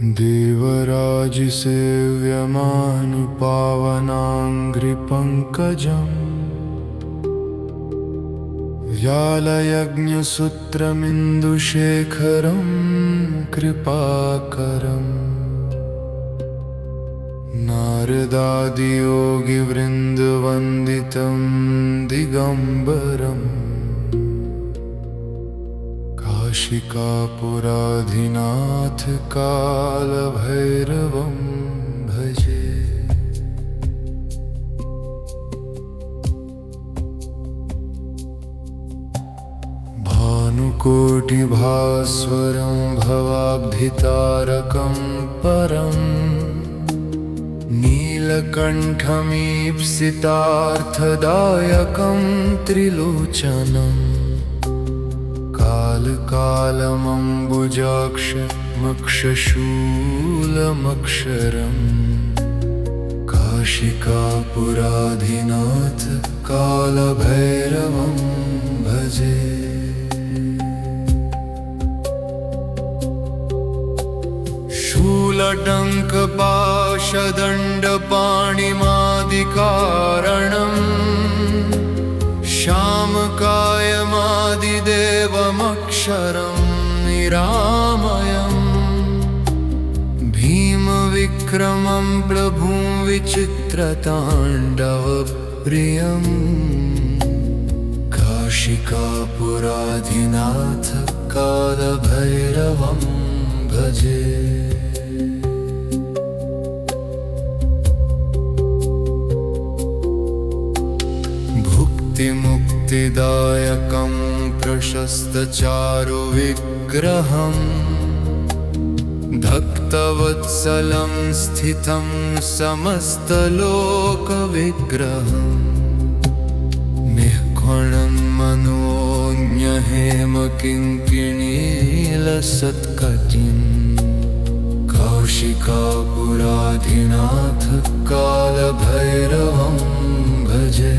देवराजसेव्यमानुपावनाङ्घ्रिपङ्कजम् व्यालयज्ञसूत्रमिन्दुशेखरं कृपाकरम् नारदादियोगिवृन्दवन्दितं दिगम्बरम् काशिकापुराधिनाथ कालभैरवं भजे। भानुकोटिभास्वरं भवाब्धितारकं परम् नीलकण्ठमीप्सितार्थदायकं त्रिलोचनम् कालकालमम्बुजाक्षमक्षशूलमक्षरम् काशिकापुराधिनाथ कालभैरवं भजे। शूलटङ्कपाशदण्डपाणिमादिकारणम् श्यामकायमादिदेवमक्षरं निरामयम् भीमविक्रमं प्रभुं विचित्रताण्डवप्रियम् काशिकापुराधिनाथ कालभैरवं भजे। मुक्तिदायकं प्रशस्तचारुविग्रहम् भक्तवत्सलं स्थितं समस्तलोकविग्रहम् निःखणं मनोज्ञहेमकिङ्किणीलसत्कटिम् काशिकापुराधिनाथ कालभैरवं भजे।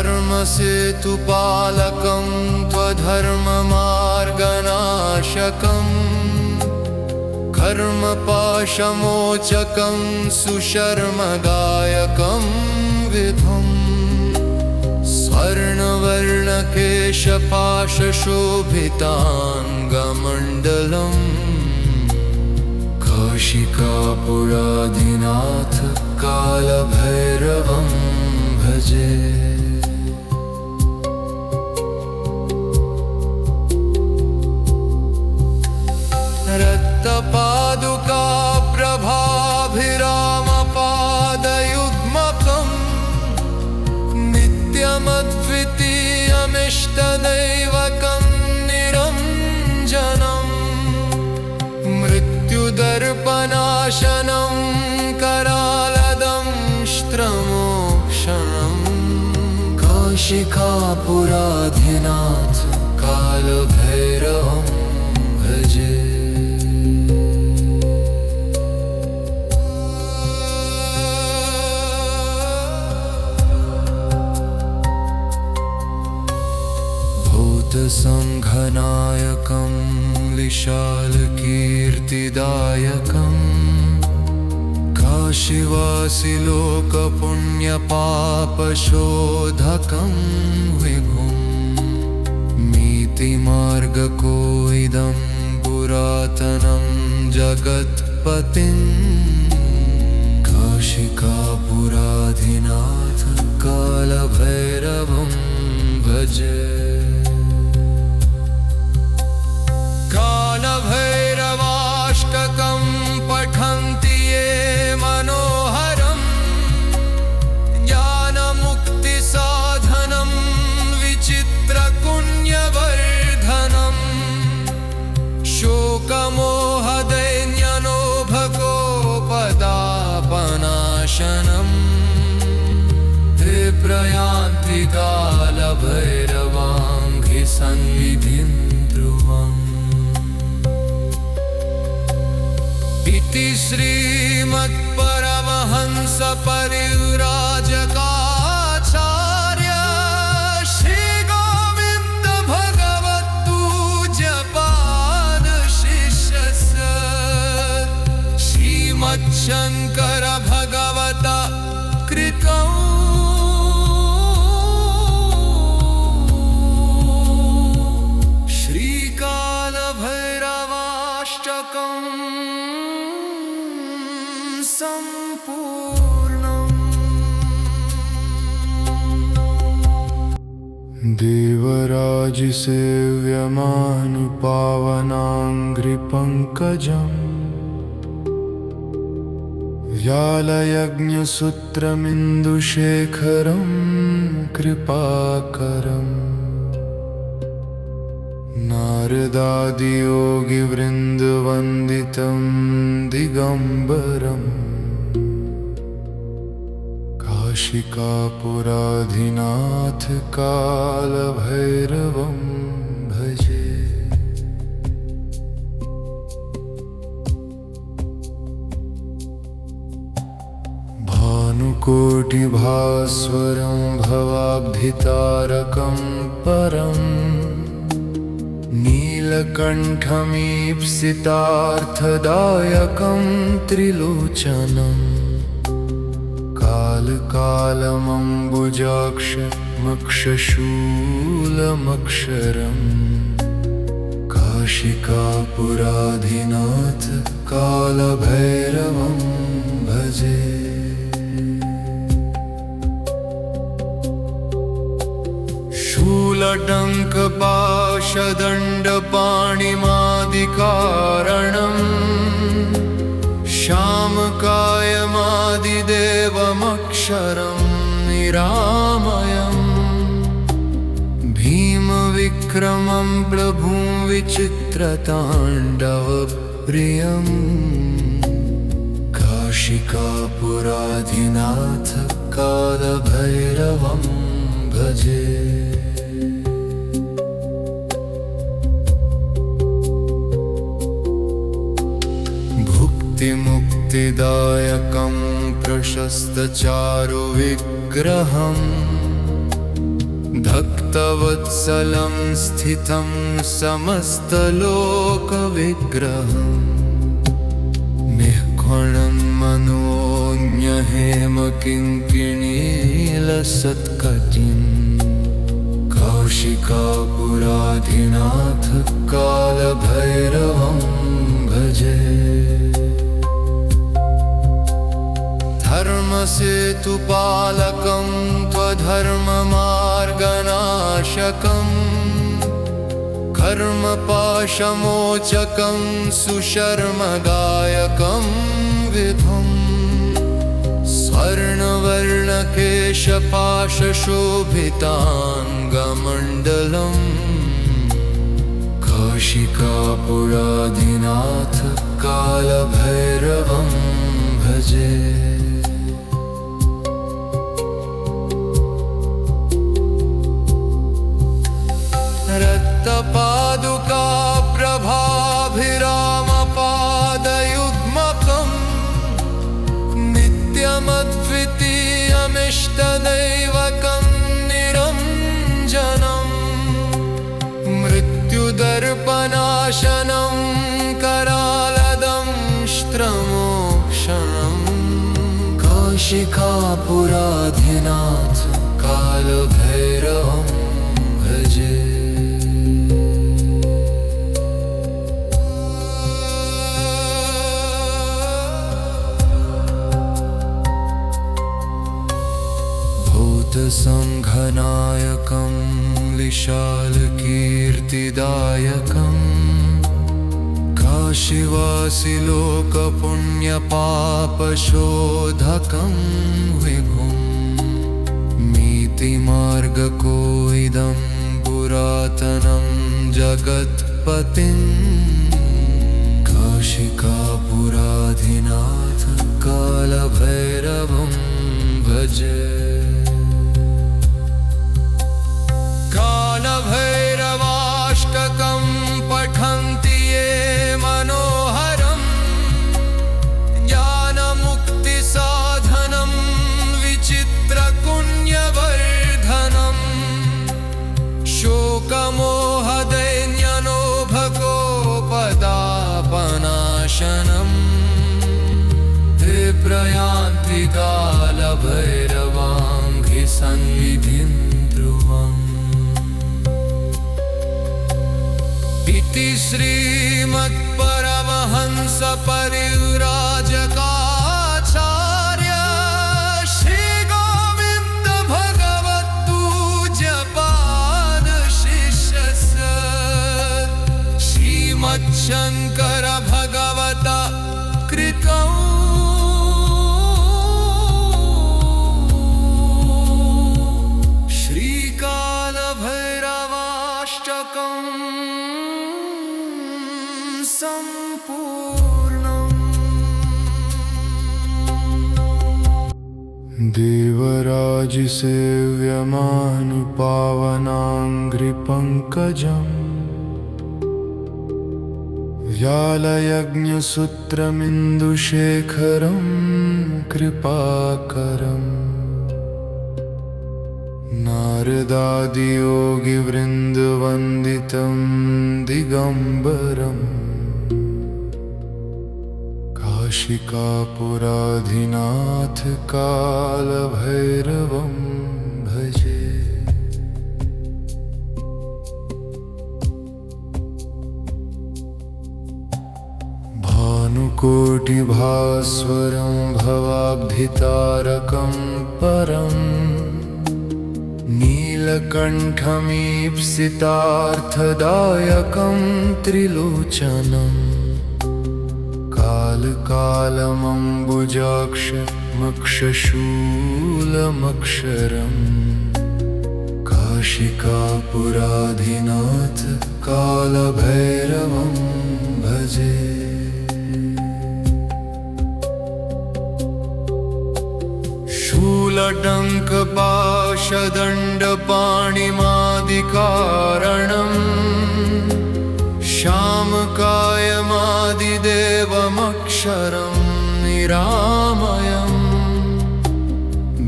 धर्मसेतुपालकं त्वधर्ममार्गनाशकं कर्मपाशमोचकं सुशर्मगायकं विभुं स्वर्णवर्णकेशपाशशोभिताङ्गमण्डलम् काशिकापुराधिनाथ कालभैरवं भजे। रक्तपादुका प्रभाभिरामपादयुग्मकम् नित्यमद्वितीयमिष्टदैवकं निरञ्जनम् मृत्युदर्पनाशनं करालदंष्ट्रमोक्षणम् काशिकापुराधिनाथ कालभैरवं भजे। संघनायकं विशालकीर्तिदायकं काशीवासिलोकपुण्यपापशोधकं विभुं नीतिमार्गकोइदं पुरातनं जगत्पतिं काशिकापुराधिनाथ कालभैरवं भजे। कालभैरवाष्टकं पठन्ति ये मनोहरम् ज्ञानमुक्तिसाधनं विचित्रपुण्यवर्धनम् शोकमोहदैन्यनोभकोपदापनाशनम् ते प्रयान्ति कालभैरवाङ्घ्रिसन्निधिं ध्रुवम्। इति श्रीमत्परमहंस परिव्राजकाचार्य श्री गोविंद भगवत पूज्य पाद देवराजसेव्यमानुपावनाङ्घ्रिपङ्कजम् व्यालयज्ञसूत्रमिन्दुशेखरं कृपाकरम् नारदादियोगिवृन्दवन्दितं दिगम्बरम् काशिकापुराधिनाथ कालभैरवं भजे। भानुकोटिभास्वरं भवाब्धितारकं परम् नीलकण्ठमीप्सितार्थदायकं त्रिलोचनम् कालकालमम्बुजाक्षमक्षशूलमक्षरम् काशिकापुराधिनाथ कालभैरवं भजे। शूलटङ्कपाशदण्डपाणिमादिकारणम् श्यामकायमादिदेवमक्षरं निरामयम् भीमविक्रमं प्रभुं विचित्रताण्डवप्रियम् काशिकापुराधिनाथ कालभैरवं भजे। मुक्तिदायकं प्रशस्तचारुविग्रहम् भक्तवत्सलं स्थितं समस्तलोकविग्रहम् निःखणं मनोज्ञहेमकिङ्किणीलसत्कटिम् काशिकापुराधिनाथ कालभैरवं भजे। धर्मसेतुपालकं त्वधर्ममार्गनाशकं कर्मपाशमोचकं सुशर्मगायकं विभुं स्वर्णवर्णकेशपाशशोभिताङ्गमण्डलम् काशिकापुराधिनाथ कालभैरवं भजे। रक्तपादुका प्रभाभिरामपादयुग्मकम् नित्यमद्वितीयमिष्टदैवकं निरञ्जनम् मृत्युदर्पनाशनं करालदंष्ट्रमोक्षणम् काशिकापुराधिनाथ कालभैरवं भजे। संघनायकं विशालकीर्तिदायकं काशीवासिलोकपुण्यपापशोधकं विभुं नीतिमार्गकोइदं पुरातनं जगत्पतिं काशिकापुराधिनाथ कालभैरवं भजे। कालभैरवाष्टकं पठन्ति ये मनोहरम् ज्ञानमुक्तिसाधनं विचित्रपुण्यवर्धनम् शोकमोहदैन्यनोभकोपदापनाशनम् ते प्रयान्ति कालभैरवाङ्घ्रिसन्निधिं ध्रुवम्। इति श्रीमत्परमहंस परिव्राजकाचार्य श्री गोविन्द भगवत्पूज्यपाद देवराजसेव्यमानुपावनाङ्घ्रिपङ्कजम् व्यालयज्ञसूत्रमिन्दुशेखरं कृपाकरम् नारदादियोगिवृन्दवन्दितं दिगम्बरम् काशिकापुराधिनाथ कालभैरवं भजे। भानुकोटिभास्वरं भवाब्धितारकं परम् नीलकण्ठमीप्सितार्थदायकं त्रिलोचनम् कालकालमम्बुजाक्षमक्षशूलमक्षरम् काशिकापुराधिनाथ कालभैरवं भजे। शूलडङ्कपाशदण्डपाणिमादिकारणम् श्यामकायमादिदेवमक्षरं निरामयम्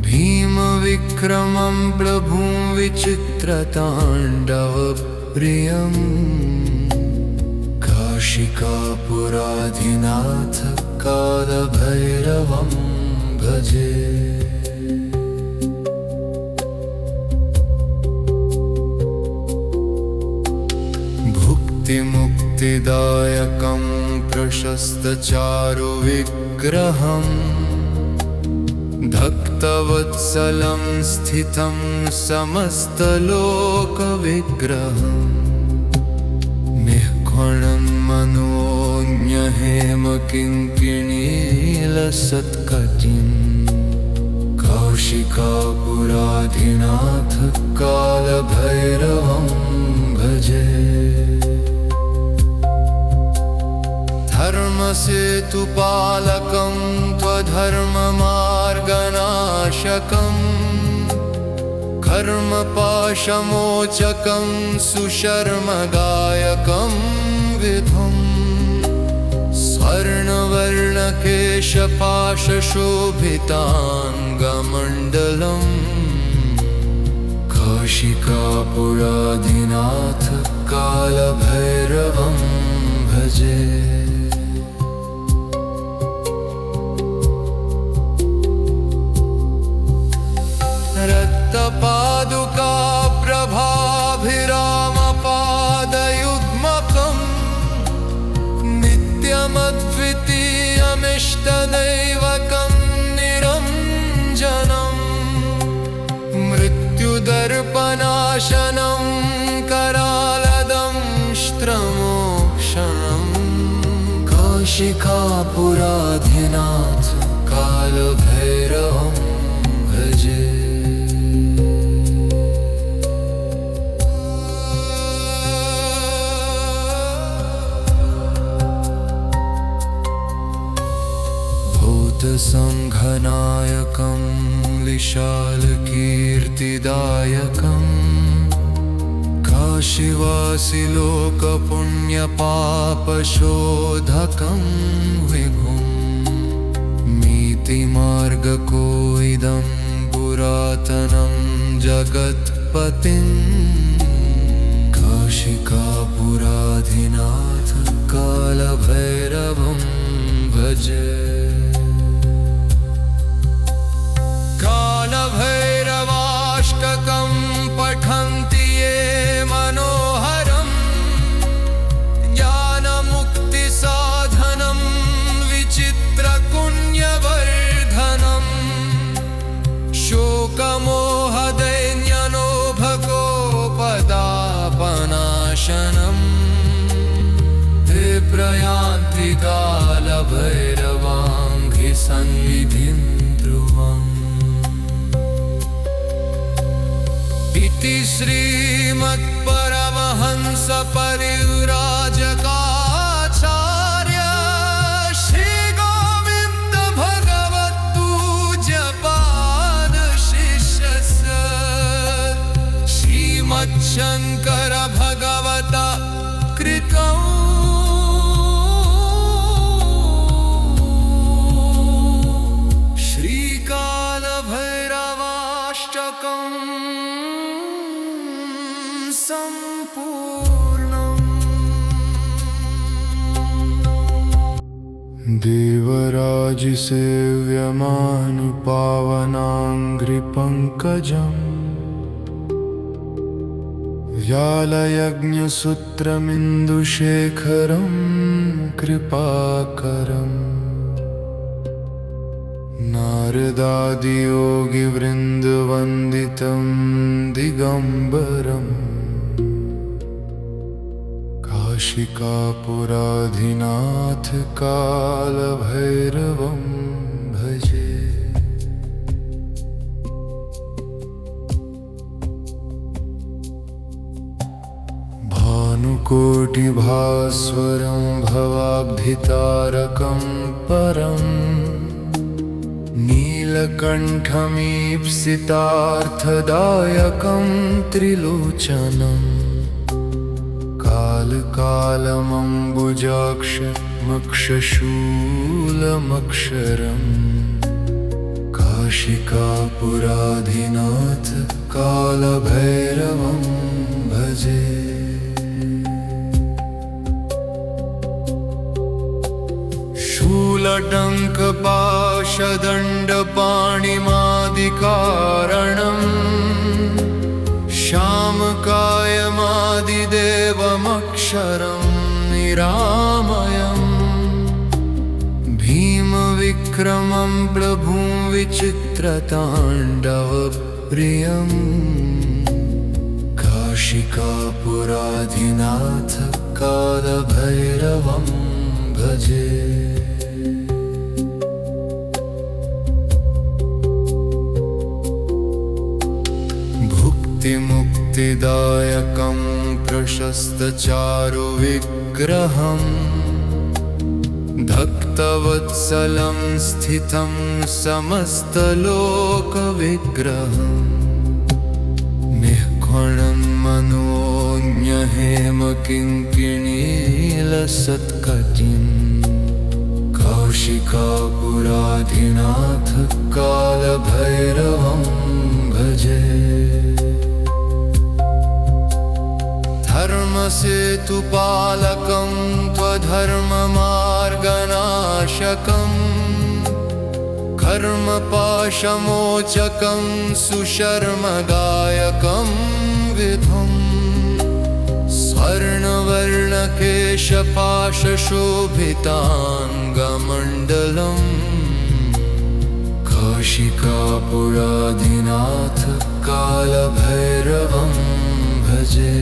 भीमविक्रमं प्रभुं विचित्रताण्डवप्रियम् काशिकापुराधिनाथ कालभैरवं भजे। मुक्तिदायकं प्रशस्तचारुविग्रहम् भक्तवत्सलं स्थितं समस्तलोकविग्रहम् निःखणं मनोज्ञहेमकिङ्किणीलसत्कटिं कौशिकापुराधिनाथ कालभैरवं भजे। धर्मसेतुपालकं त्वधर्ममार्गनाशकम् कर्मपाशमोचकं सुशर्मगायकं विभुम् स्वर्णवर्णकेशपाशशोभिताङ्गमण्डलम् काशिकापुराधिनाथ कालभैरवं भजे। रक्तपादुका प्रभाभिरामपादयुग्मकम् नित्यमद्वितीयमिष्टदैवकं निरञ्जनम् मृत्युदर्पणाशनं करालदंष्ट्रमोक्षणम् काशिकापुराधिनाथ कालभैरवं भजे। संघनायकं विशालकीर्तिदायकम् काशीवासिलोकपुण्यपापशोधकं विभुम् नीतिमार्गकोइदं पुरातनं जगत्पतिं काशिकापुराधिनाथ कालभैरवं भजे। कालभैरवाष्टकं पठन्ति ये मनोहरम् ज्ञानमुक्तिसाधनं विचित्रपुण्यवर्धनम् शोकमोहदैन्यनोभकोपदापनाशनम् ते प्रयान्ति कालभैरवाङ्घ्रिसन्निधिं ध्रुवम्। इति श्रीमत्परमहंस परिव्राजकाचार्य शङ्कर भगवता कृतम् श्रीकालभैरवाष्टकम् सम्पूर्णम्। देवराजसेव्यमानुपावनाङ्घ्रिपङ्कजम् व्यालयज्ञसूत्रमिन्दुशेखरं कृपाकरम् नारदादियोगिवृन्दवन्दितं दिगम्बरम् काशिकापुराधिनाथ कालभैरवं भजे। भानुकोटिभास्वरं भवाब्धितारकं परम् नीलकण्ठमीप्सितार्थदायकं त्रिलोचनम् कालकालमम्बुजाक्षमक्षशूलमक्षरम् काशिकापुराधिनाथ कालभैरवं भजे। शूलटङ्कपाशदण्डपाणिमादिकारणम् श्यामकायमादिदेवमक्षरं निरामयम् भीमविक्रमं प्रभुं विचित्रताण्डवप्रियम् काशिकापुराधिनाथ कालभैरवं भजे। मुक्तिदायकं प्रशस्तचारुविग्रहम् भक्तवत्सलं स्थितं समस्तलोकविग्रहम् निःखणं मनोज्ञहेमकिङ्किणीलसत्कटिम् काशिकापुराधिनाथ कालभैरवं भजे। धर्मसेतुपालकं त्वधर्ममार्गनाशकम् कर्मपाशमोचकं सुशर्मगायकं विभुम् स्वर्णवर्णकेशपाशशोभिताङ्गमण्डलम् काशिकापुराधिनाथ कालभैरवं भजे।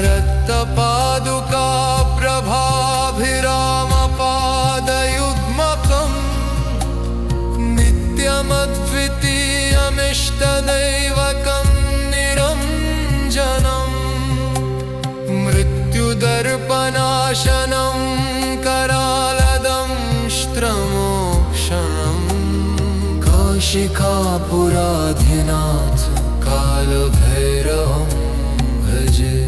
रक्तपादुका प्रभाभिरामपादयुग्मकम् नित्यमद्वितीयमिष्टदैवकं निरञ्जनम् मृत्युदर्पनाशनं करालदंष्ट्रमोक्षणम् काशिकापुराधिनाथ कालभैरवं भजे।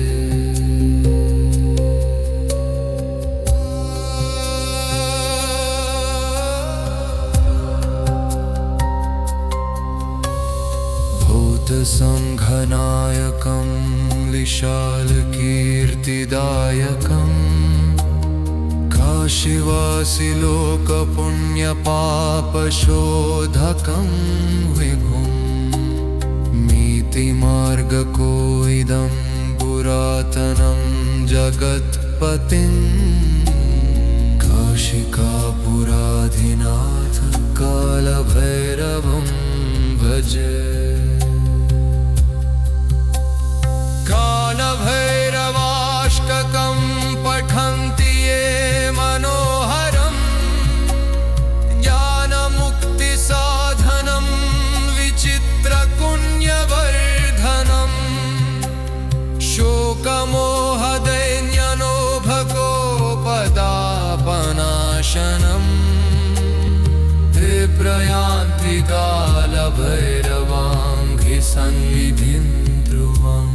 संघनायकं विशालकीर्तिदायकं काशीवासिलोकपुण्यपापशोधकं विभुं नीतिमार्गकोइदं पुरातनं जगत्पतिं काशिकापुराधिनाथ कालभैरवं भजे। कालभैरवाष्टकं पठन्ति ये मनोहरम् ज्ञानमुक्तिसाधनं विचित्रपुण्यवर्धनम् शोकमोहदैन्यनोभकोपदापनाशनम् प्रयान्ति कालभैरवाङ्घ्रि सन्निधिं ध्रुवम्।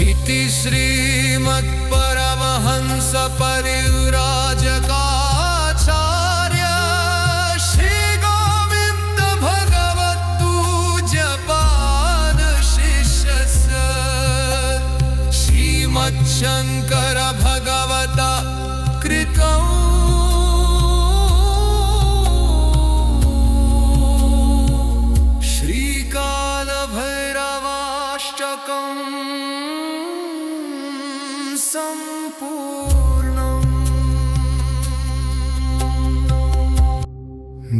इति श्रीमत्परमहंस परिव्राजकाचार्य श्री गोविन्द भगवत्पूज्यपाद शिष्यस्य श्रीमच्छङ्कर भगवता कृतौ श्रीकालभैरवाष्टकम्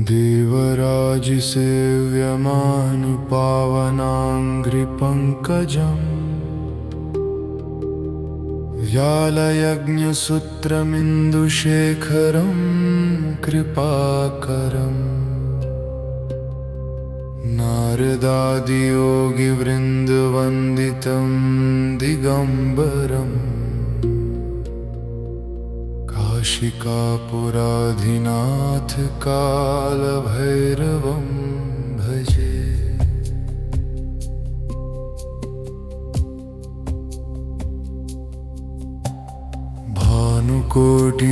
देवराजसेव्यमानुपावनाङ्घ्रिपङ्कजम् व्यालयज्ञसूत्रमिन्दुशेखरं कृपाकरम् नारदादियोगिवृन्दवन्दितं दिगम्बरम् काशिकापुराधिनाथ कालभैरवं भजे।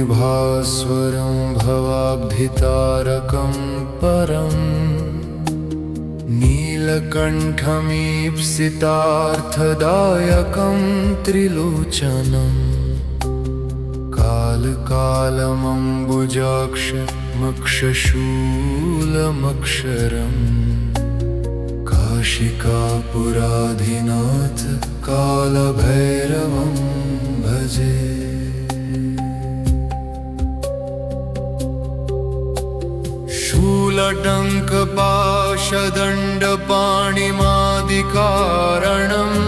भानुकोटिभास्वरं भवाब्धितारकं परम् नीलकण्ठमीप्सितार्थदायकं त्रिलोचनम् कालकालमम्बुजाक्षमक्षशूलमक्षरम् काशिकापुराधिनाथ कालभैरवं भजे। शूलटङ्कपाशदण्डपाणिमादिकारणम्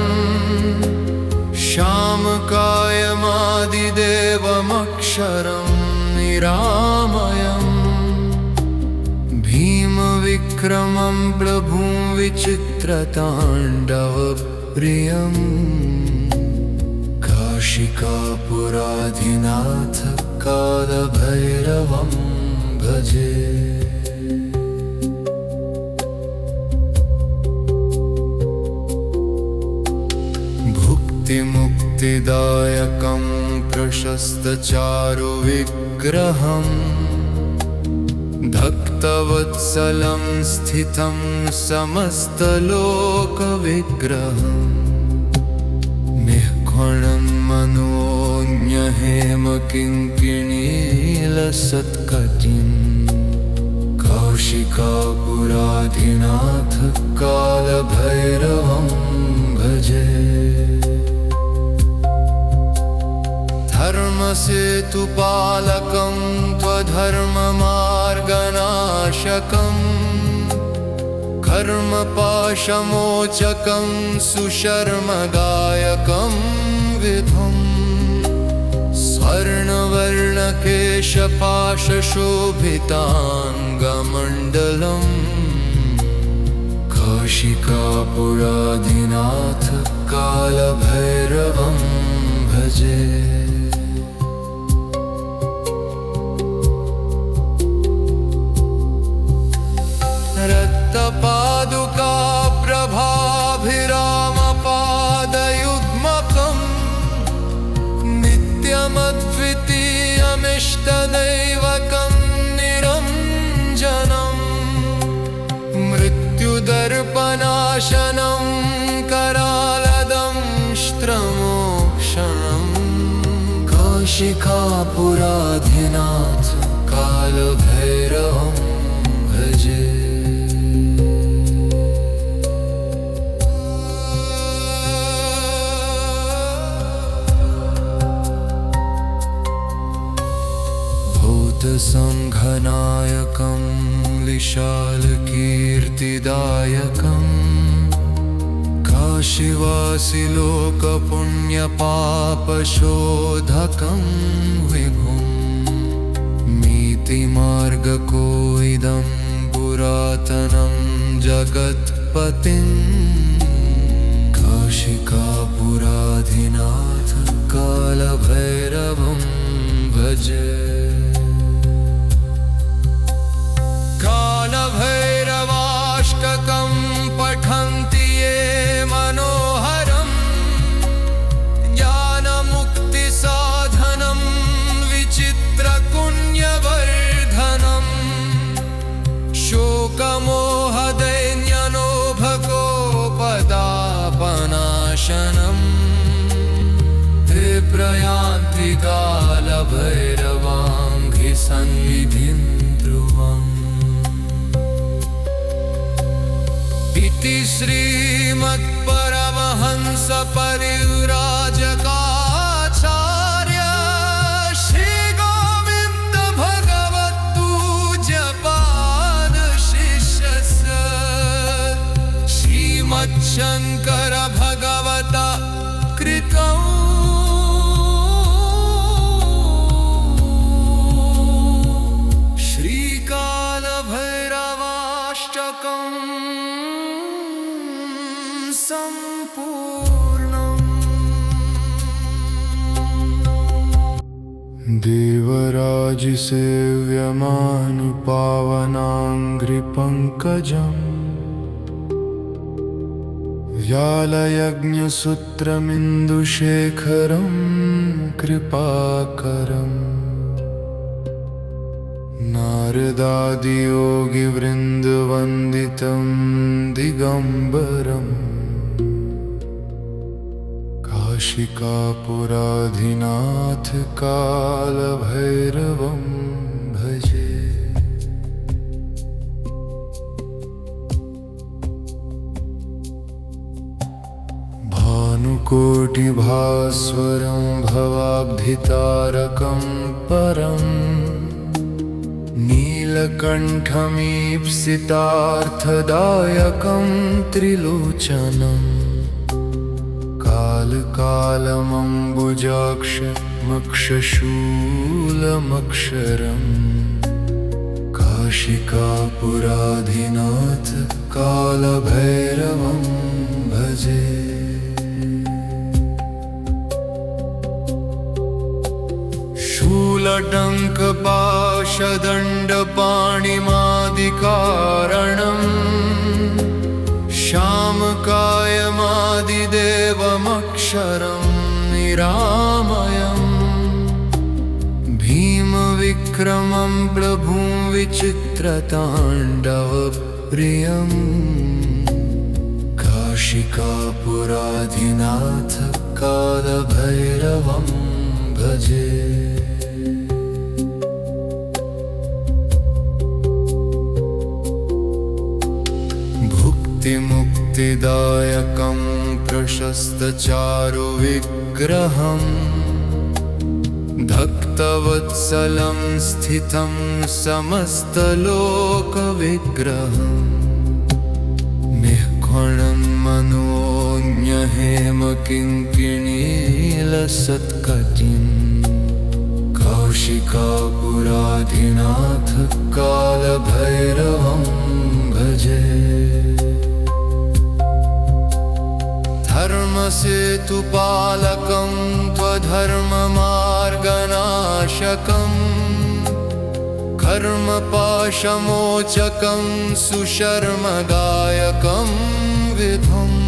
श्यामकायमादिदेवमक्षरं निरामयम् भीमविक्रमं प्रभुं विचित्रताण्डवप्रियम् काशिकापुराधिनाथ कालभैरवं भजे। मुक्तिदायकं प्रशस्तचारुविग्रहम् भक्तवत्सलं स्थितं समस्तलोकविग्रहम् निःखणं मनोज्ञहेमकिङ्किणीलसत्कटिम् काशिकापुराधिनाथ कालभैरवं भजे। धर्मसेतुपालकं त्वधर्ममार्गनाशकम् कर्मपाशमोचकं सुशर्मदायकं विधुम् स्वर्णवर्णकेशपाशशोभिताङ्गमण्डलम् काशिकापुराधिनाथ कालभैरवं भजे। रक्तपादुका प्रभाभिरामपादयुग्मकम् नित्यमद्वितीयमिष्टदैवकं निरञ्जनम् मृत्युदर्पनाशनं करालदंष्ट्रमोक्षणम् काशिकापुराधिनाथ कालभैरवं भजे। संघनायकं विशालकीर्तिदायकं काशीवासिलोकपुण्यपापशोधकं विभुं नीतिमार्गकोइदं पुरातनं जगत्पतिं काशिकापुराधिनाथ कालभैरवं भजे। प्रयान्ति कालभैरवाङ्घ्रि सन्निधिं ध्रुवम् इति श्रीमत्परमहंस परिव्राजकाचार्य श्री गोविन्द भगवत्पूज्यपाद शिष्यस्य श्रीमच्छङ्कर भगवता कृतं श्रीकालभैरवाष्टकम् देवराजसेव्यमानुपावनाङ्घ्रिपङ्कजम् व्यालयज्ञसूत्रमिन्दुशेखरं कृपाकरम् नारदादियोगिवृन्दवन्दितं दिगम्बरम् काशिकापुराधिनाथ कालभैरवं भजे। भानुकोटिभास्वरं भवाब्धितारकं परम् नीलकण्ठमीप्सितार्थदायकं त्रिलोचनम् कालकालमम्बुजाक्षमक्षशूलमक्षरम् काशिकापुराधिनाथ कालभैरवं भजे। शूलटङ्कपाशदण्डपाणिमादिकारणम् श्यामकायमादिदेवमक्षरं निरामयम् भीमविक्रमं प्रभुं विचित्रताण्डवप्रियम् काशिकापुराधिनाथ कालभैरवं भजे। मुक्तिदायकं प्रशस्तचारुविग्रहम् भक्तवत्सलं स्थितं समस्तलोकविग्रहम् निःखणं मनोज्ञहेमकिङ्किणीलसत्कटिं काशिकापुराधिनाथ कालभैरवं भजे। धर्मसेतुपालकं त्वधर्ममार्गनाशकम् कर्मपाशमोचकं सुशर्मदायकं विभुम्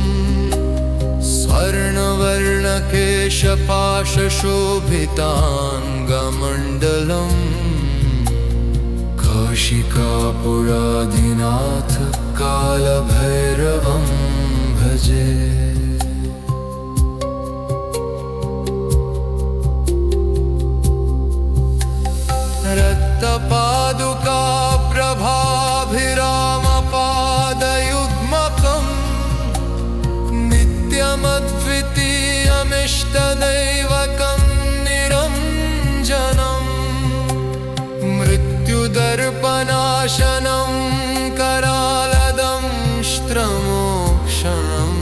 स्वर्णवर्णकेशपाशशोभिताङ्गमण्डलम् काशिकापुराधिनाथ कालभैरवं भजे। रक्तपादुका प्रभाभिरामपादयुग्मकम् नित्यमद्वितीयमिष्टदैवकं निरञ्जनम् मृत्युदर्पनाशनं करालदंष्ट्रमोक्षणम्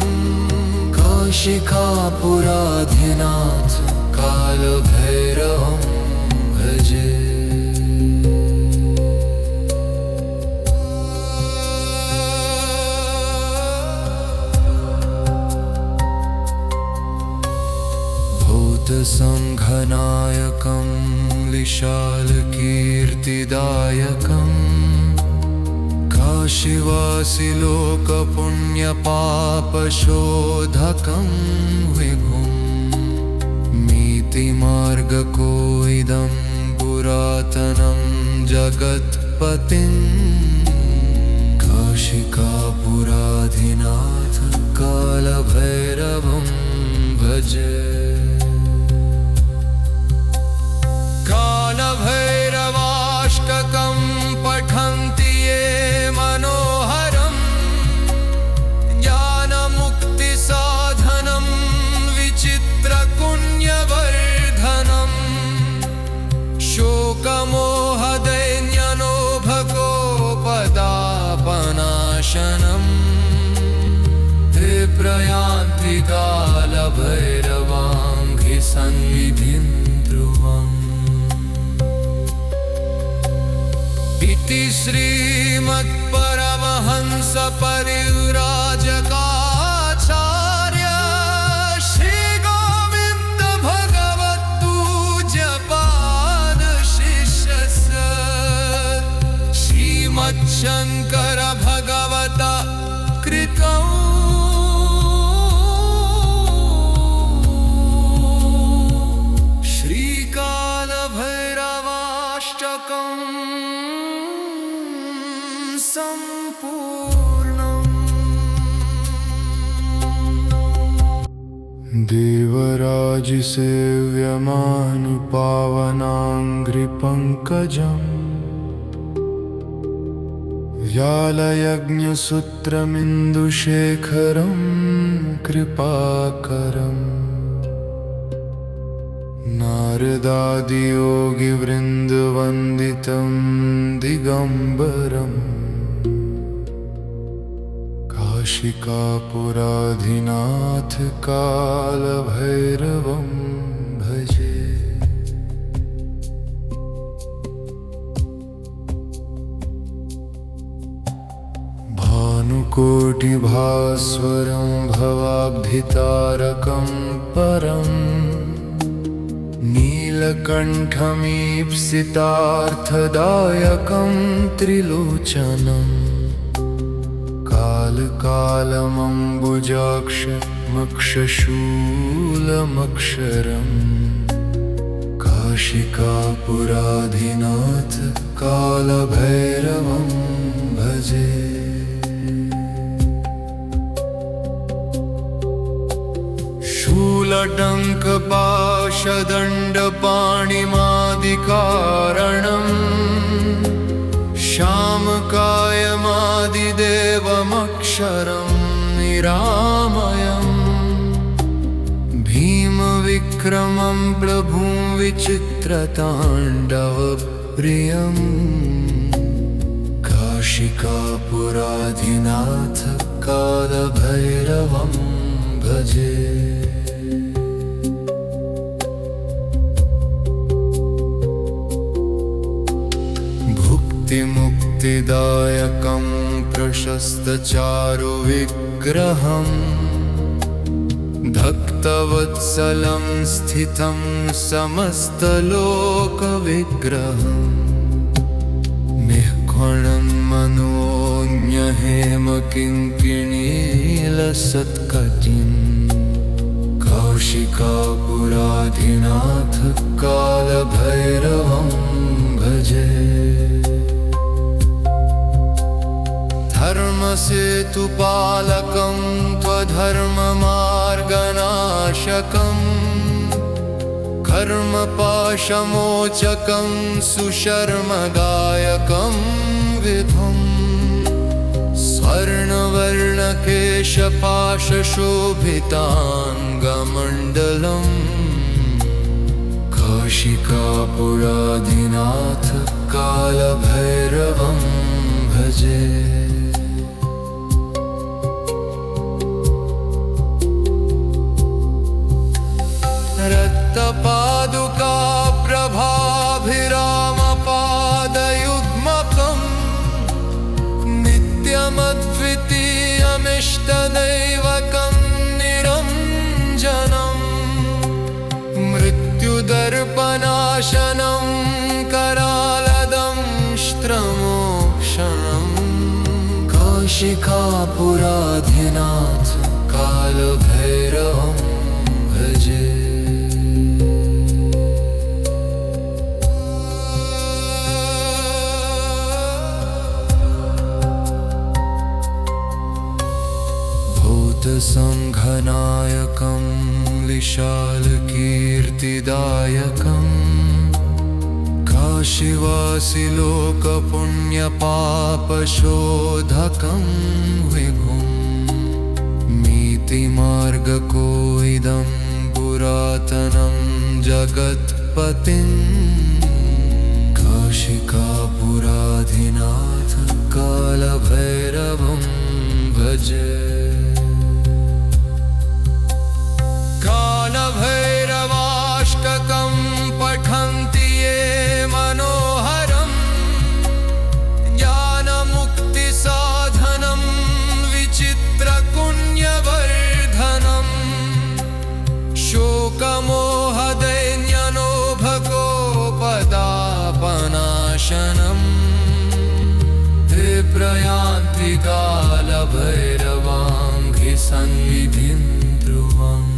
काशिकापुराधिनाथ कालभैरवं भजे। संघनायकं विशालकीर्तिदायकं काशीवासिलोकपुण्यपापशोधकं विभुं नीतिमार्गकोइदं पुरातनं जगत्पतिं काशिकापुराधिनाथ कालभैरवं भजे। शङ्करभैरवाष्टकं पठन्ति ये मनोहरम् ज्ञानमुक्तिसाधनं विचित्रपुण्यवर्धनम् शोकमोहदैन्यनोभकोपदापनाशनम् ते प्रयान्ति कालभैरवाङ्घ्रि सन्निधिं ध्रुवम् इति श्रीमत्परमहंस परिव्राजकाचार्य श्री गोविन्द भगवत्पूज्यपाद शिष्यस्य श्रीमच्छङ्कर भगवता कृतम् देवराजसेव्यमानुपावनाङ्घ्रिपङ्कजम् व्यालयज्ञसूत्रमिन्दुशेखरं कृपाकरम् नारदादियोगिवृन्दवन्दितं दिगम्बरम् काशिकापुराधिनाथ कालभैरवं भजे। भानुकोटिभास्वरं भवाब्धितारकं परम् नीलकण्ठमीप्सितार्थदायकं त्रिलोचनम् कालकालमम्बुजाक्षमक्षशूलमक्षरम् काशिकापुराधिनाथ कालभैरवं भजे। शूलटङ्कपाशदण्डपाणिमादिकारणम् श्यामकायमादिदेवमक्षरं निरामयम् भीमविक्रमं प्रभुं विचित्रताण्डवप्रियम् काशिकापुराधिनाथ कालभैरवं भजे। मुक्तिदायकं प्रशस्तचारुविग्रहम् भक्तवत्सलं स्थितं समस्तलोकविग्रहम् निःखणं मनोज्ञहेमकिङ्किणीलसत्कटिम् कौशिकापुराधिनाथ कालभैरवं भजे। धर्मसेतुपालकं त्वधर्ममार्गनाशकम् कर्मपाशमोचकं सुशर्मगायकं विधुम् स्वर्णवर्णकेशपाशशोभिताङ्गमण्डलम् कौशिकापुराधिनाथ कालभैरवं भजे। रक्तपादुका प्रभाभिरामपादयुग्मकम् नित्यमद्वितीयमिष्टदैवकं निरञ्जनम् मृत्युदर्पनाशनं करालदंष्ट्रमोक्षणम् कौशिकापुराधिनाथ कालभैरवं भजे। संघनायकं विशालकीर्तिदायकं शिवासि लोकपुण्यपापशोधकं विभुं नीतिमार्गको इदं पुरातनं जगत्पतिं काशिकापुराधिनाथ कालभैरवं भजे। कालभैरवाष्टकं पठन्ति ये मनोहरम् ज्ञानमुक्तिसाधनं विचित्रपुण्यवर्धनम् शोकमोहदैन्यनोभकोपदापनाशनम् ते प्रयान्ति कालभैरवाङ्घ्रि सन्निधिं ध्रुवम्।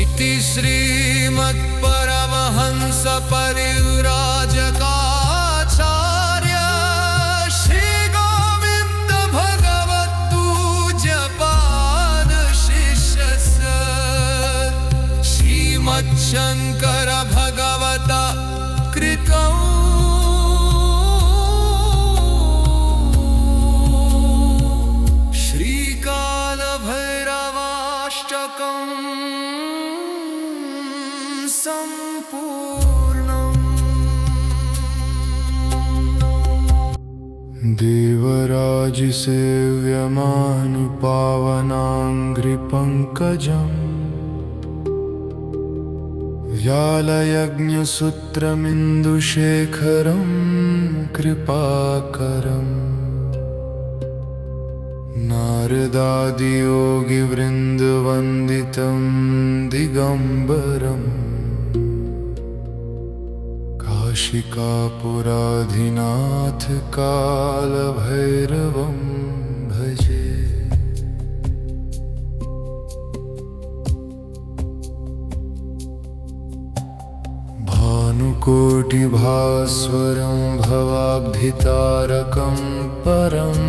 इति श्रीमत्परमहंस परिव्राजकाचार्य श्री गोविन्द भगवत्पूज्यपाद शिष्यस्य श्रीमच्छङ्कर भगवता कृतौ श्रीकालभैरवाष्टकम् देवराजसेव्यमानुपावनाङ्घ्रिपङ्कजम् व्यालयज्ञसूत्रमिन्दुशेखरं कृपाकरम् नारदादियोगिवृन्दवन्दितं दिगम्बरम् काशिकापुराधिनाथ कालभैरवं भजे। भानुकोटिभास्वरं भवाब्धितारकं परम्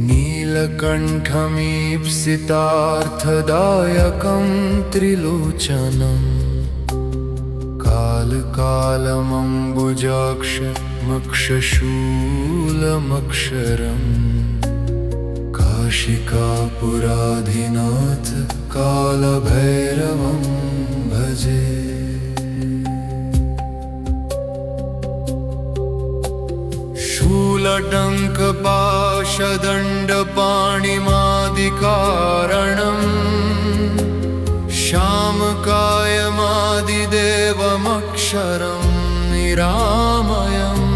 नीलकण्ठमीप्सितार्थदायकं त्रिलोचनम् कालकालमम्बुजाक्षमक्षशूलमक्षरम् काशिकापुराधिनाथ कालभैरवं भजे। शूलटङ्कपाशदण्डपाणिमादिकारणम् श्यामकायमादिदेवमक्षरं निरामयम्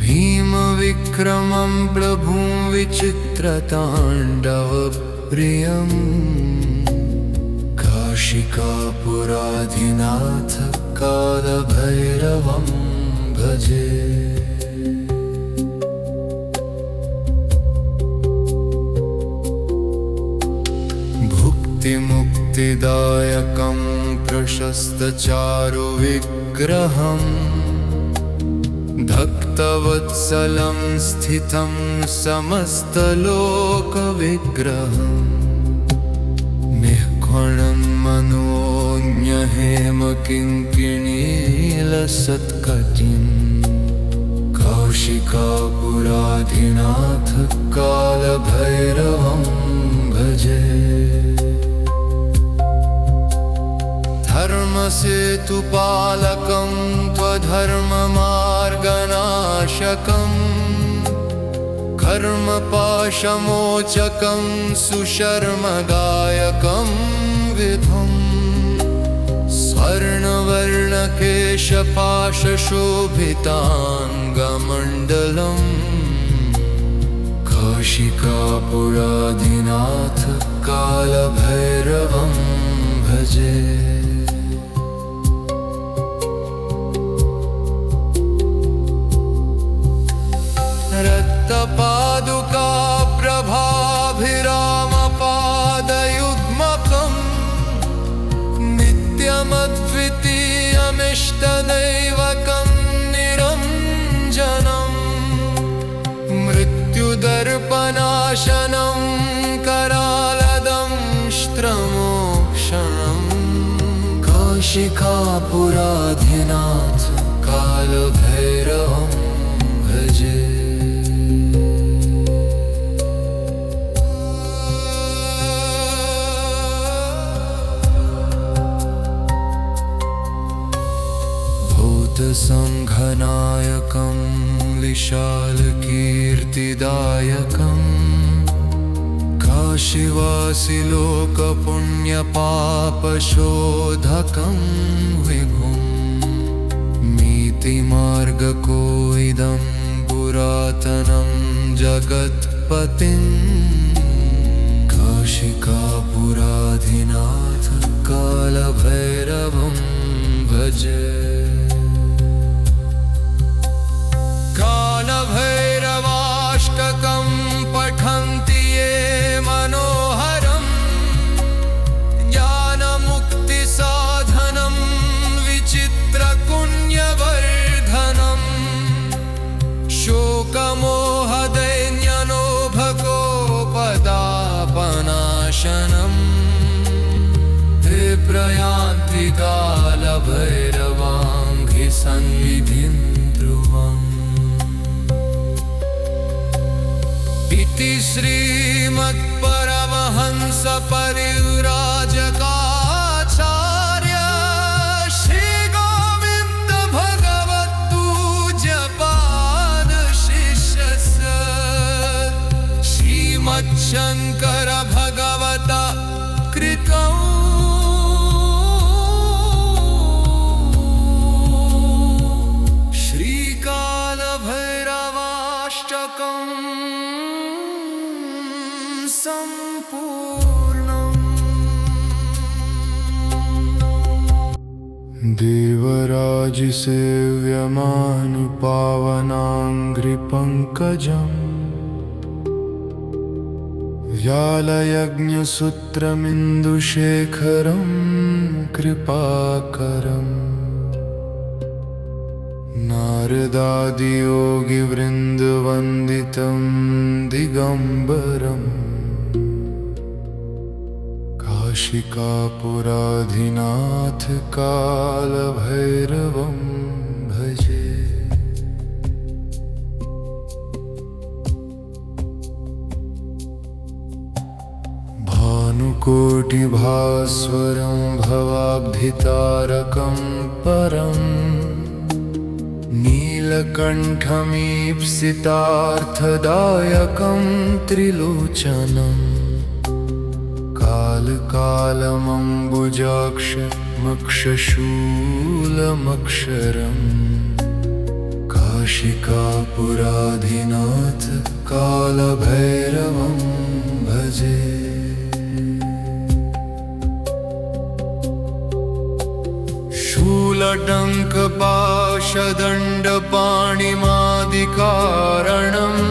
भीमविक्रमं प्रभुं विचित्रताण्डवप्रियम् काशिकापुराधिनाथ कालभैरवं भजे। मुक्तिदायकं प्रशस्तचारुविग्रहम् भक्तवत्सलं स्थितं समस्तलोकविग्रहम् निःखणं मनोज्ञहेमकिङ्किणीलसत्कटिं काशिकापुराधिनाथ कालभैरवं भजे। धर्मसेतुपालकं त्वधर्ममार्गनाशकम् कर्मपाशमोचकं सुशर्मगायकं विभुम् स्वर्णवर्णकेशपाशशोभिताङ्गमण्डलम् काशिकापुराधिनाथ कालभैरवं भजे। रक्तपादुका प्रभाभिरामपादयुग्मकम् नित्यमद्वितीयमिष्टदैवकं निरञ्जनम् मृत्युदर्पणाशनं करालदंष्ट्रमोक्षणम् काशिकापुराधिनाथ कालभैरवं भजे। भूतसङ्घनायकं विशालकीर्तिदायकम् काशीवासिलोकपुण्यपापशोधकं विभुं नीतिमार्गकोइदं पुरातनं जगत्पतिं काशिकापुराधिनाथ कालभैरवं भजे। कालभैरवाष्टकं पठन्ति ये मनोहरं ज्ञानमुक्तिसाधनं विचित्रपुण्यवर्धनं शोकमोहदैन्यनोभकोपदापनाशनं ते प्रयान्ति कालभैरवाङ्घ्रि सन्निधिं ध्रुवम्। इति श्रीमत्परमहंस परिव्राजकाचार्य श्री गोविन्द भगवत्पूज्यपाद शिष्यस्य श्रीमच्छङ्कर भगवता कृतम् श्रीकालभैरवाष्टकम् देवराजसेव्यमानुपावनाङ्घ्रिपङ्कजम् व्यालयज्ञसूत्रमिन्दुशेखरं कृपाकरम् नारदादियोगिवृन्दवन्दितं दिगम्बरम् काशिकापुराधिनाथ कालभैरवं भजे। भानुकोटिभास्वरं भवाब्धितारकं परम् नीलकण्ठमीप्सितार्थदायकं त्रिलोचनम् कालकालमम्बुजाक्षमक्षशूलमक्षरम् काशिकापुराधिनाथ कालभैरवं भजे। शूलटङ्कपाशदण्डपाणिमादिकारणम्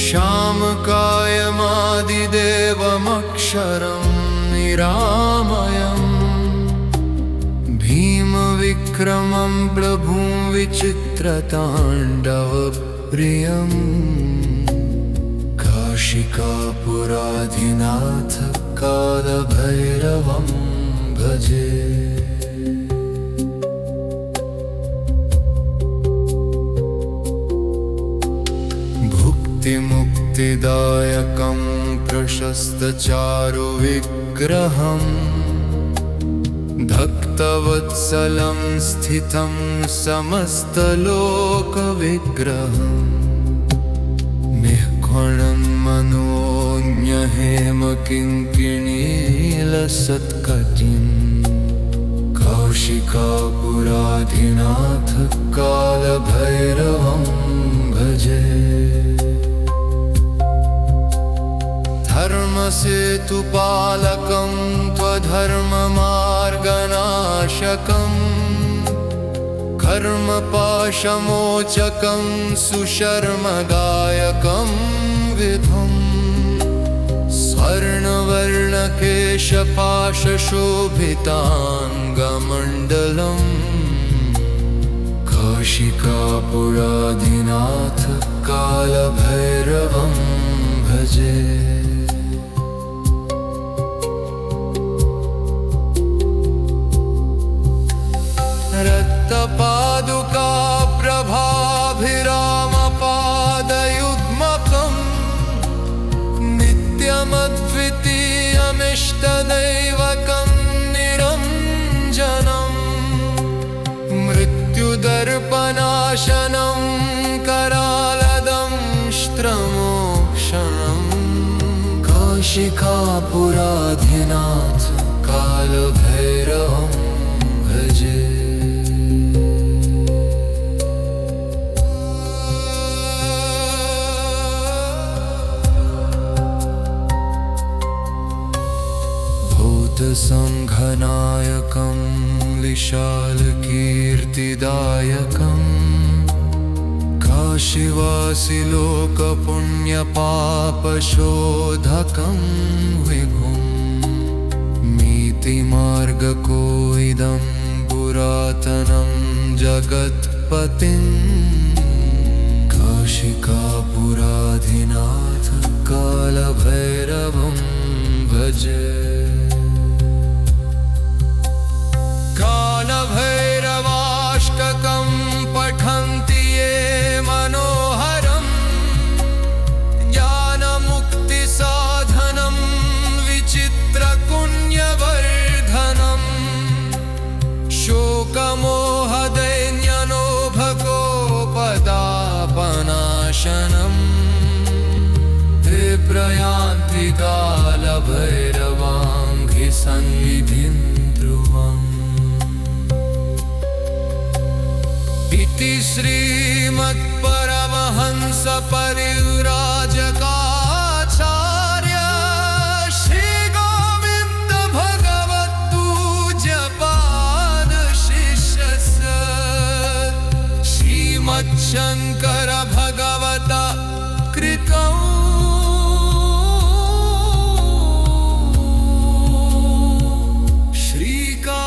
श्यामकायमादिदेवमक्षरं निरामयम् भीमविक्रमं प्रभुं विचित्रताण्डवप्रियम् काशिकापुराधिनाथ कालभैरवं भजे। मुक्तिदायकं प्रशस्तचारुविग्रहम् भक्तवत्सलं स्थितं समस्तलोकविग्रहम् निःखणं मनोज्ञहेमकिङ्किणीलसत्कटिम् काशिकापुराधिनाथ कालभैरवं भजे। धर्मसेतुपालकं त्वधर्ममार्गनाशकं कर्मपाशमोचकं सुशर्मगायकं विधुं स्वर्णवर्णकेशपाशशोभिताङ्गमण्डलम् काशिकापुराधिनाथ कालभैरवं भजे। ललितपादुका प्रभाभिरामपादयुग्मकम् नित्यमद्वितीयमिष्टदैवकं निरञ्जनम् मृत्युदर्पनाशनं करालदंष्ट्रमोक्षणम् काशिकापुराधिनाथ कालभैरवं भजे। भूतसङ्घनायकं विशालकीर्तिदायकम् काशीवासिलोकपुण्यपापशोधकं विभुं नीतिमार्गकोइदं पुरातनं जगत्पतिं काशिकापुराधिनाथ कालभैरवं भजे। कालभैरवाष्टकं पठन्ति ये मनोहरम् ज्ञानमुक्तिसाधनं विचित्रपुण्यवर्धनम् शोकमोहदैन्यनोभकोपदापनाशनम् ते प्रयान्ति कालभैरवाङ्घ्रि सन्निधिं ध्रुवम्। इति श्रीमत्परमहंस परिव्राजकाचार्य श्री गोविन्द भगवत्पूज्यपाद शिष्यस्य श्रीमच्छङ्कर भगवता कृतम् श्रीकालभैरवाष्टकम्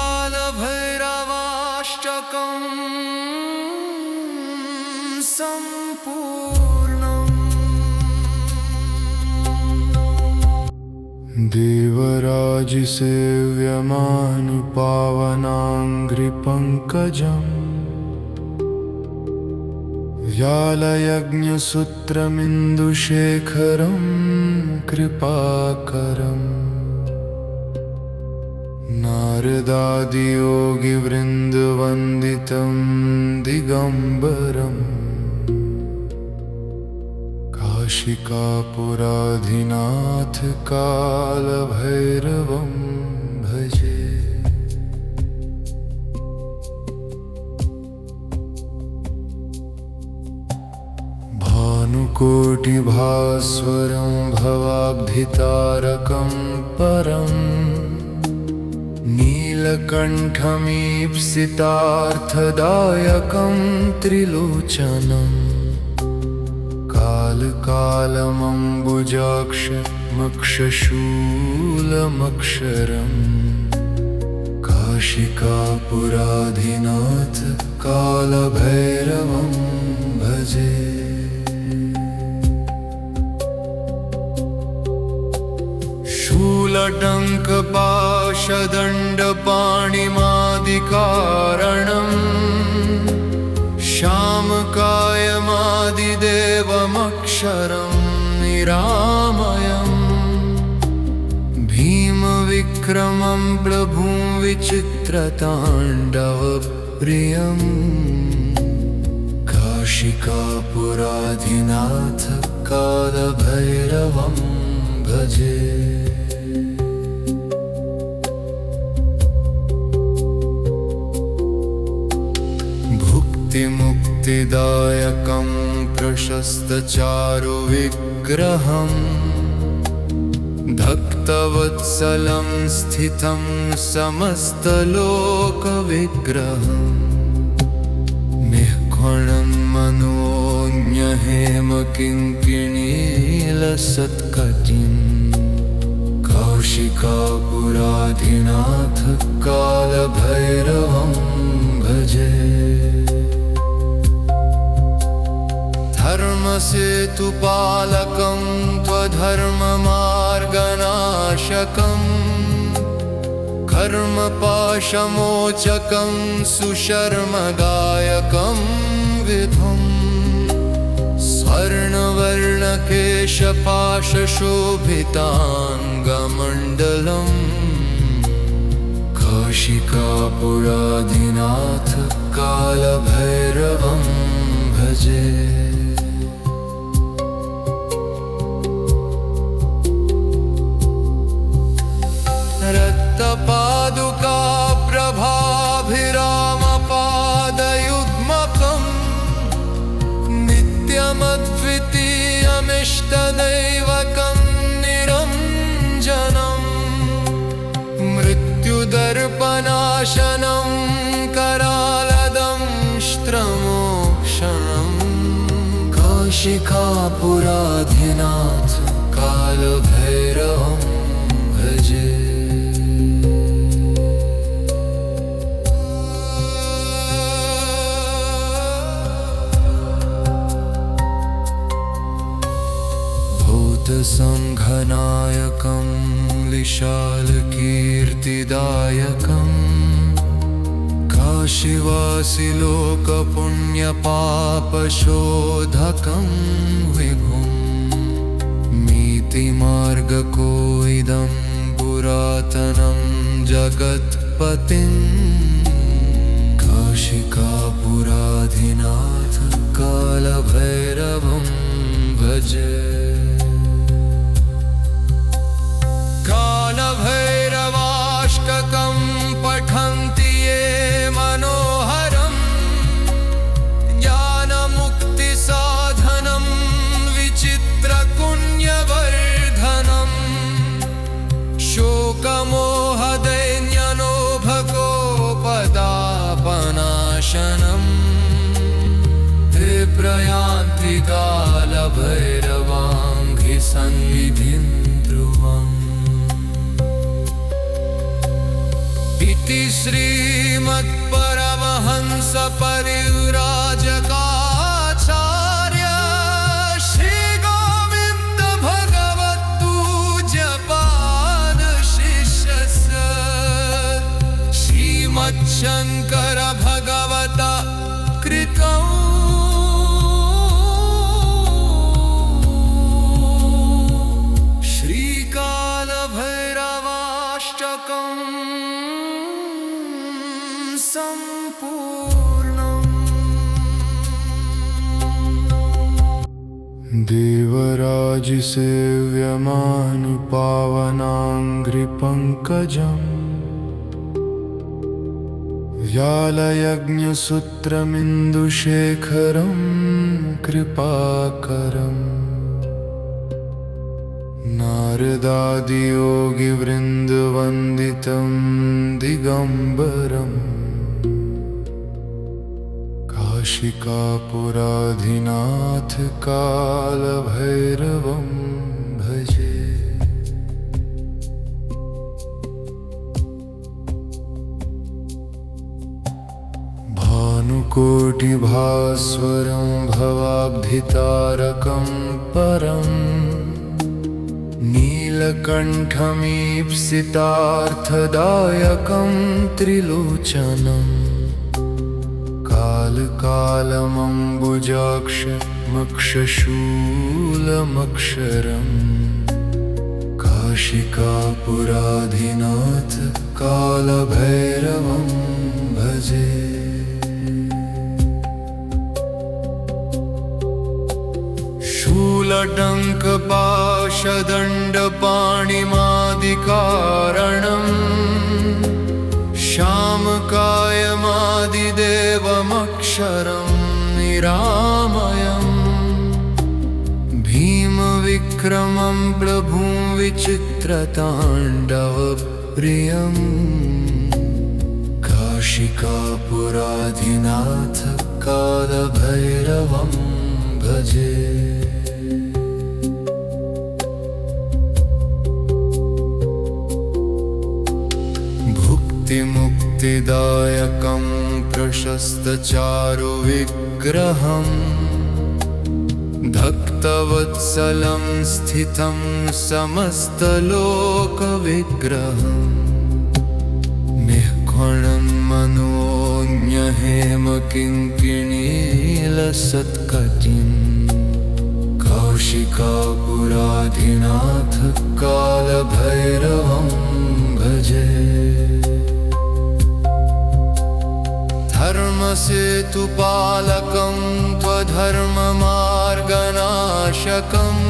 देवराजसेव्यमानुपावनाङ्घ्रिपङ्कजम् व्यालयज्ञसूत्रमिन्दुशेखरं कृपाकरम् नारदादियोगिवृन्दवन्दितं दिगम्बरम् काशिकापुराधिनाथ कालभैरवं भजे। भानुकोटिभास्वरं भवाब्धितारकं परम् नीलकण्ठमीप्सितार्थदायकं त्रिलोचनम् कालकालमम्बुजाक्षमक्षशूलमक्षरम् काशिकापुराधिनाथ कालभैरवं भजे। शूलटङ्कपाशदण्डपाणिमादिकारणम् श्यामकायमादिदेवमक्षरं निरामयम् भीमविक्रमं प्रभुं विचित्रताण्डवप्रियम् काशिकापुराधिनाथ कालभैरवं भजे। मुक्तिदायकं प्रशस्तचारुविग्रहम् भक्तवत्सलं स्थितं समस्तलोकविग्रहम् निःखणं मनोज्ञहेमकिङ्किणीलसत्कटिं काशिकापुराधिनाथ कालभैरवं भजे। धर्मसेतुपालकं त्वधर्ममार्गनाशकम् धर्मपाशमोचकं सुशर्मदायकं विधुम् स्वर्णवर्णकेशपाशशोभिताङ्गमण्डलम् काशिकापुराधिनाथ कालभैरवं भजे। रक्तपादुका प्रभाभिरामपादयुग्मकम् नित्यमद्वितीयमिष्टदैवकं निरञ्जनम् मृत्युदर्पणाशनं करालदंष्ट्रमोक्षणम् काशिकापुराधिनाथ कालभैरवं भजे। भूतसङ्घनायकं विशालकीर्तिदायकम् काशीवासिलोकपुण्यपापशोधकं विभुम् नीतिमार्गकोइदं पुरातनं जगत्पतिं काशिकापुराधिनाथ कालभैरवं भजे। कालभैरवाष्टकं पठन्ति ये मनोहरं ज्ञानमुक्तिसाधनं विचित्रपुण्यवर्धनं शोकमोहदैन्यनोभकोपदापनाशनं ते प्रयान्ति कालभैरवाङ्घ्रि सन्निधिं ध्रुवम्। इति श्रीमत्परमहंस परिव्राजकाचार्य श्री गोविन्द भगवत्पूज्यपाद शिष्यस्य श्रीमच्छङ्कर भगवता कृतम् श्रीकालभैरवाष्टकम् देवराजसेव्यमानुपावनाङ्घ्रिपङ्कजम् व्यालयज्ञसूत्रमिन्दुशेखरं कृपाकरम् नारदादियोगिवृन्दवन्दितं दिगम्बरम् काशिकापुराधिनाथ कालभैरवं भजे। भानुकोटिभास्वरं भवाब्धितारकं परम् नीलकण्ठमीप्सितार्थदायकं त्रिलोचनम् कालकालमम्बुजाक्षमक्षशूलमक्षरम् काशिकापुराधिनाथ कालभैरवं भजे। शूलटङ्कपाशदण्डपाणिमादिकारणम् श्यामकायमादिदेवमक्षरं निरामयम् भीमविक्रमं प्रभुं विचित्रताण्डवप्रियम् काशिकापुराधिनाथ कालभैरवं भजे। मुक्तिदायकं प्रशस्तचारुविग्रहम् भक्तवत्सलं स्थितं समस्तलोकविग्रहम् मनोन्यहेम किङ्किणीलसत्कटिम् कौशिकापुराधिनाथ कालभैरवं भजे धर्मसेतुपालकं त्वधर्ममार्गनाशकम्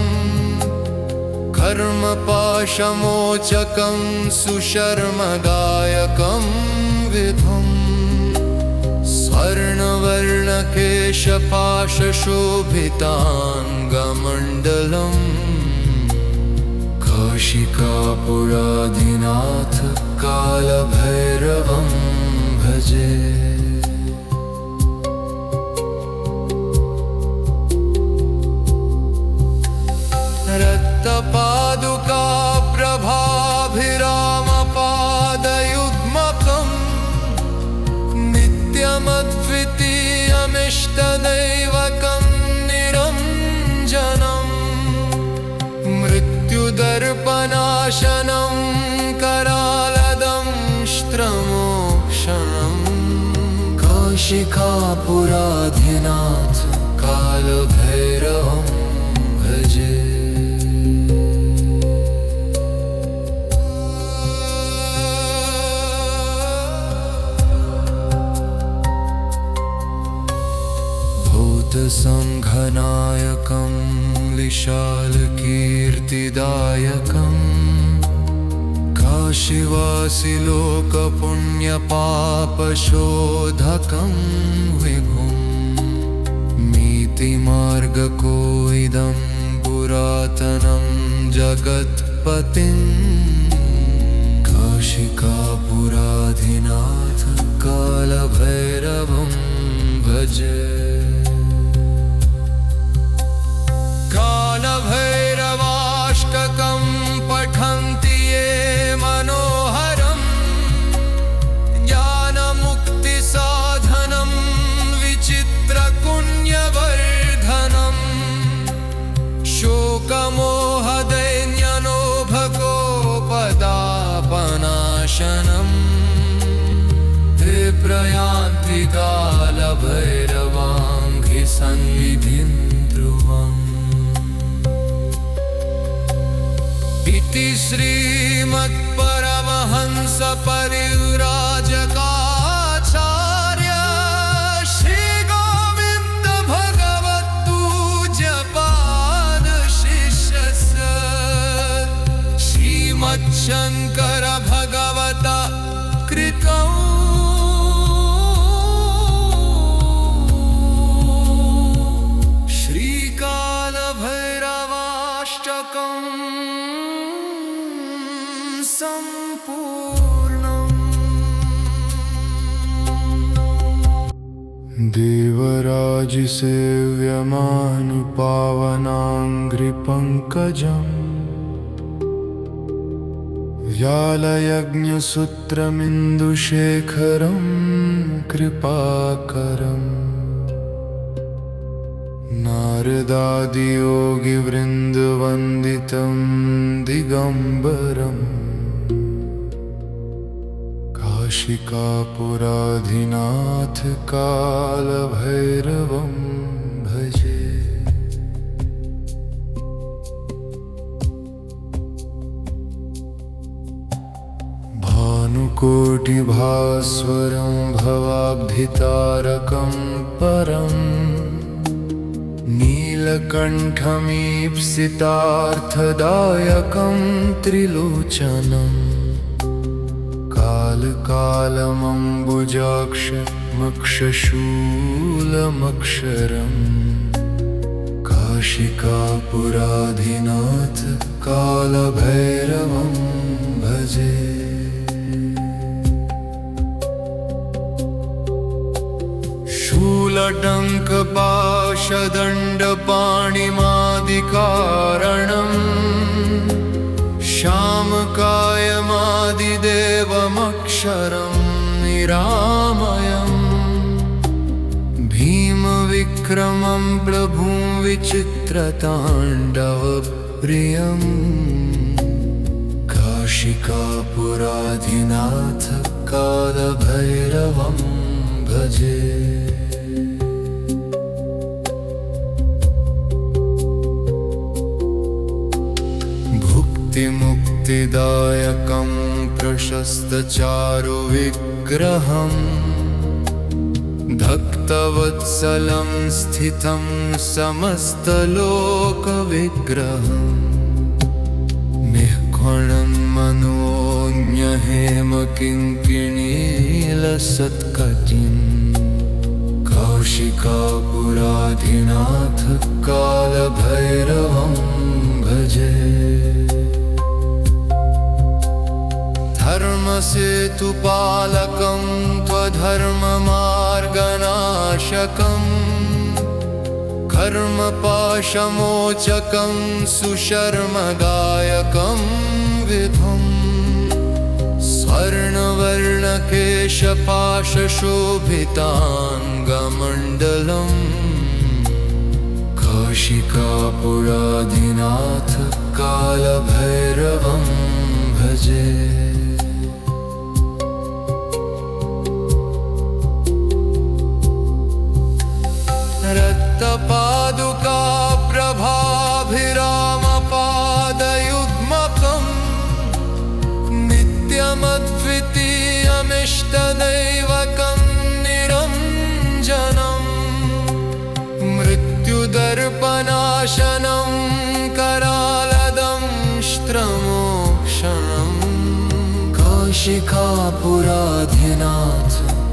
कर्मपाशमोचकं सुशर्मदायकं विभुम् स्वर्णवर्णकेशपाशशोभिताङ्गमण्डलम् कौशिकापुराधिनाथ कालभैरवं भजे रक्तपादुका प्रभाभिरामपादयुग्मकम् नित्यमद्वितीयमिष्टदैवकं निरञ्जनम् मृत्युदर्पनाशनं करालदंष्ट्रमोक्षणम् कौशिकापुराधिनाथ कालभैरवं भजे संघनायकं विशालकीर्तिदायकम् काशीवासिलोकपुण्यपापशोधकं विभुम् नीतिमार्गकोइदं पुरातनं जगत्पतिम् कौशिकापुराधिनाथ कालभैरवं भजे कालभैरवाष्टकं पठन्ति ये मनोहरम् ज्ञानमुक्तिसाधनं विचित्रपुण्यवर्धनम् शोकमोहदैन्यनोभकोपदापनाशनम् ते प्रयान्ति कालभैरवाङ्घ्रि सन्निधिं ध्रुवम् इति श्रीमत्परमहंस परिव्राजकाचार्य श्री गोविन्द भगवत्पूज्यपाद शिष्यस्य श्रीमच्छङ्कर भगवता कृतम् श्रीकालभैरवाष्टकम् देवराजसेव्यमानुपावनाङ्घ्रिपङ्कजम् व्यालयज्ञसूत्रमिन्दुशेखरं कृपाकरम् नारदादियोगिवृन्दवन्दितं दिगम्बरम् काशिकापुराधिनाथ कालभैरवं भजे भानुकोटिभास्वरं भवाब्धितारकं परम् नीलकण्ठमीप्सितार्थदायकं त्रिलोचनम् कालकालमम्बुजाक्षमक्षशूलमक्षरम् काशिकापुराधिनाथ कालभैरवं भजे शूलटङ्कपाशदण्डपाणिमादिकारणम् श्यामकायमादिदेवमक्षरं निरामयम् भीमविक्रमं प्रभुं विचित्रताण्डवप्रियम् काशिकापुराधिनाथ कालभैरवं भजे। भुक्तिमुक्तिदायकं प्रशस्तचारुविग्रहम् भक्तवत्सलं स्थितं समस्तलोकविग्रहम् निःखणं मनोज्ञहेमकिङ्किणीलसत्कटिम् कौशिकापुराधिनाथ कालभैरवं भजे। धर्मसेतुपालकं त्वधर्ममार्गनाशकम् कर्मपाशमोचकं सुशर्मदायकं विधुम् स्वर्णवर्णकेशपाशशोभिताङ्गमण्डलम् कौशिकापुराधिनाथ कालभैरवं भजे। रक्तपादुका प्रभाभिरामपादयुग्मकम् नित्यमद्वितीयमिष्टदैवकं निरञ्जनम् मृत्युदर्पनाशनं करालदंष्ट्रमोक्षणम् कौशिकापुराधिनाथ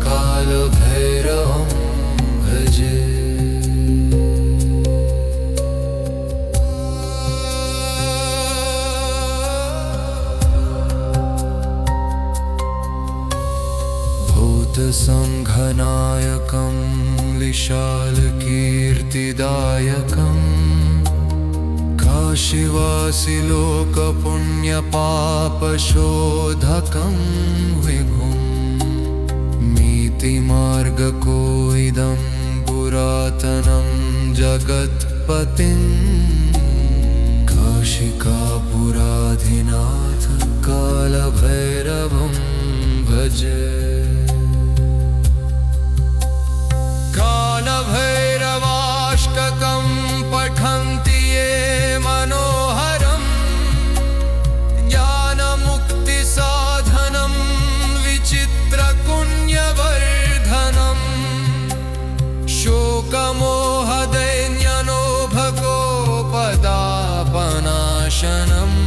कालभैरवं भजे। संघनायकं लिशालकीर्तिदायकं काशीवासिलोकपुण्यपापशोधकं विभुं नीतिमार्गकोइदं पुरातनं जगत्पतिं कौशिकापुराधिनाथ कालभैरवं भजे। कालभैरवाष्टकं पठन्ति ये मनोहरम् ज्ञानमुक्तिसाधनं विचित्रपुण्यवर्धनम् शोकमोहदैन्यनोभगोपदापनाशनम्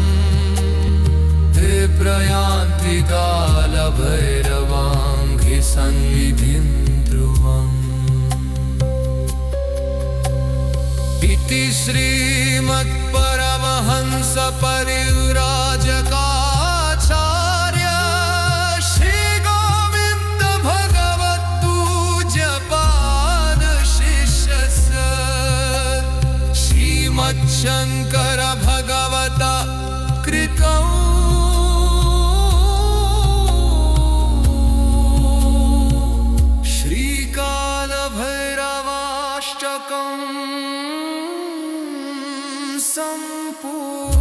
ते प्रयान्ति कालभैरवाङ्घ्रि सन्निधिं ध्रुवम्। इति श्रीमत्परमहंस परिव्राजकाचार्य श्री गोविन्द भगवत्पूज्यपाद शिष्यस्य श्रीमच्छङ्कर भगवता कृतौ श्रीकालभैरवाष्टकम् संपूर्ण।